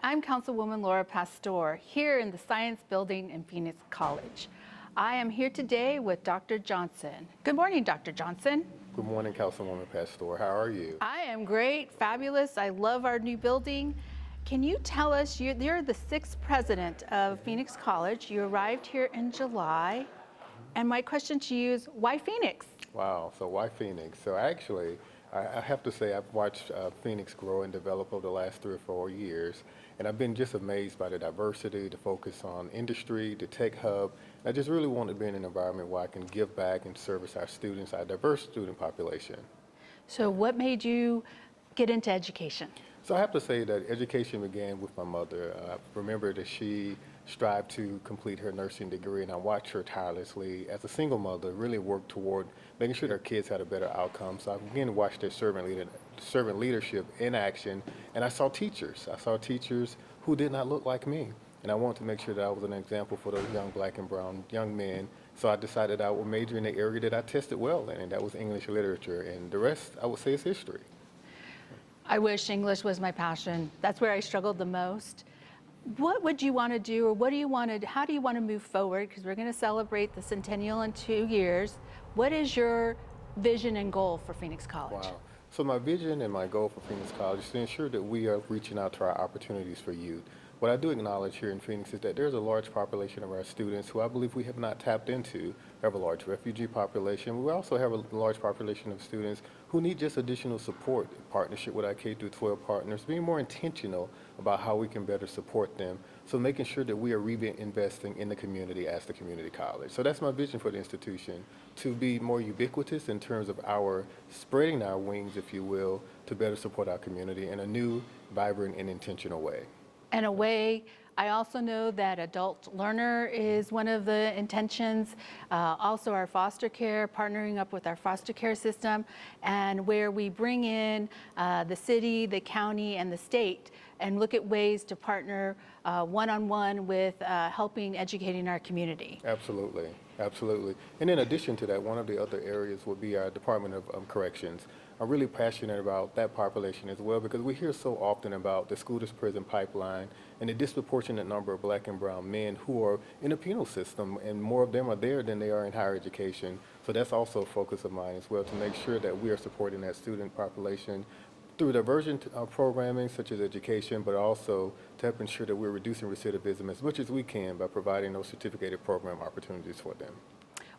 I'm Councilwoman Laura Pastor here in the Science Building in Phoenix College. I am here today with Dr. Johnson. Good morning, Dr. Johnson. Good morning, Councilwoman Pastor. How are you? I am great, fabulous. I love our new building. Can you tell us, you're the 6th president of Phoenix College. You arrived here in July. And my question to you is, why Phoenix? Wow, so why Phoenix? So actually, I have to say I've watched Phoenix grow and develop over the last 3 or 4 years, and I've been just amazed by the diversity, the focus on industry, the tech hub. I just really want to be in an environment where I can give back and service our students, our diverse student population. So what made you get into education? So I have to say that education began with my mother. I remember that she strived to complete her nursing degree, and I watched her tirelessly as a single mother really work toward making sure her kids had a better outcome. So I began to watch their servant leadership in action, and I saw teachers. I saw teachers who did not look like me, and I wanted to make sure that I was an example for those young black and brown young men. So I decided I would major in the area that I tested well in, and that was English literature, and the rest I would say is history. I wish English was my passion. That's where I struggled the most. What would you want to do, or how do you want to move forward? Because we're going to celebrate the centennial in 2 years. What is your vision and goal for Phoenix College? Wow. So my vision and my goal for Phoenix College is to ensure that we are reaching out to our opportunities for youth. What I do acknowledge here in Phoenix is that there's a large population of our students who I believe we have not tapped into. We have a large refugee population. We also have a large population of students who need just additional support, partnership with our K-12 partners, being more intentional about how we can better support them. So making sure that we are reinvesting in the community as the community college. So that's my vision for the institution, to be more ubiquitous in terms of our spreading our wings, if you will, to better support our community in a new, vibrant, and intentional way. In a way, I also know that adult learner is one of the intentions. Also our foster care, partnering up with our foster care system, and where we bring in the city, the county, and the state, and look at ways to partner one-on-one with helping educating our community. Absolutely, absolutely. And in addition to that, one of the other areas would be our Department of Corrections. I'm really passionate about that population as well, because we hear so often about the school-to-prison pipeline and the disproportionate number of black and brown men who are in the penal system, and more of them are there than they are in higher education. So that's also a focus of mine as well, to make sure that we are supporting that student population through diversion programming such as education, but also to help ensure that we're reducing recidivism as much as we can by providing those certificated program opportunities for them.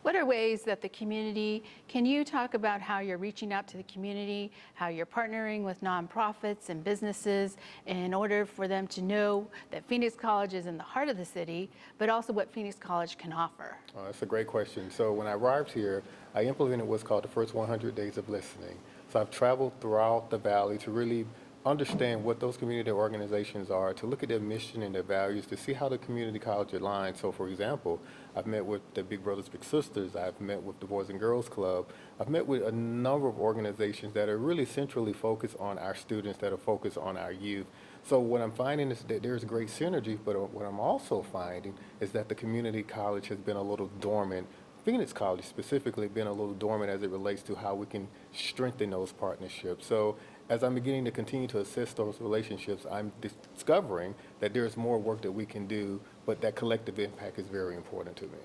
What are ways that the community, can you talk about how you're reaching out to the community, how you're partnering with nonprofits and businesses in order for them to know that Phoenix College is in the heart of the city, but also what Phoenix College can offer? Oh, that's a great question. So when I arrived here, I implemented what's called the first 100 days of listening. So I've traveled throughout the valley to really understand what those community organizations are, to look at their mission and their values, to see how the community college aligns. So for example, I've met with the Big Brothers Big Sisters, I've met with the Boys and Girls Club, I've met with a number of organizations that are really centrally focused on our students, that are focused on our youth. So what I'm finding is that there's great synergy, but what I'm also finding is that the community college has been a little dormant. Phoenix College specifically been a little dormant as it relates to how we can strengthen those partnerships. So as I'm beginning to continue to assess those relationships, I'm discovering that there's more work that we can do, but that collective impact is very important to me.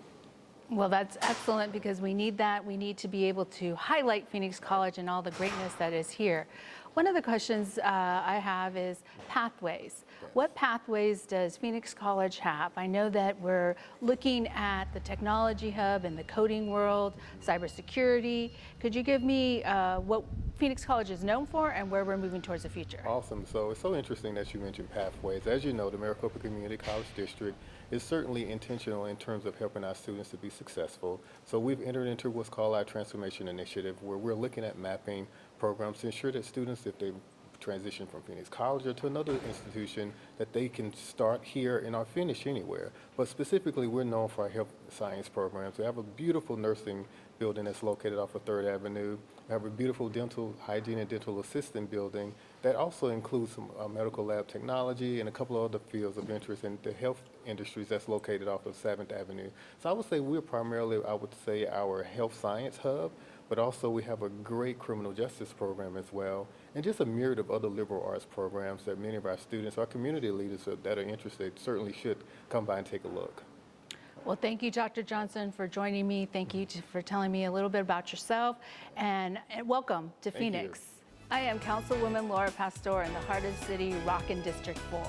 Well, that's excellent, because we need that. We need to be able to highlight Phoenix College and all the greatness that is here. One of the questions I have is pathways. Yes. What pathways does Phoenix College have? I know that we're looking at the technology hub and the coding world, cybersecurity. Could you give me what Phoenix College is known for and where we're moving towards the future? Awesome. So it's so interesting that you mentioned pathways. As you know, the Maricopa Community College District is certainly intentional in terms of helping our students to be successful. So we've entered into what's called our Transformation Initiative, where we're looking at mapping programs to ensure that students, if they transition from Phoenix College or to another institution, that they can start here and or finish anywhere. But specifically, we're known for our health science programs. We have a beautiful nursing building that's located off of 3rd Avenue. We have a beautiful dental hygiene and dental assistant building that also includes some medical lab technology and a couple of other fields of interest in the health industries that's located off of 7th Avenue. So I would say we're primarily, our health science hub, but also we have a great criminal justice program as well, and just a myriad of other liberal arts programs that many of our students, our community leaders that are interested certainly should come by and take a look. Well, thank you, Dr. Johnson, for joining me. Thank you for telling me a little bit about yourself, and welcome to Thank you. Phoenix. I am Councilwoman Laura Pastor in the heart of the city, Rockin' District 4.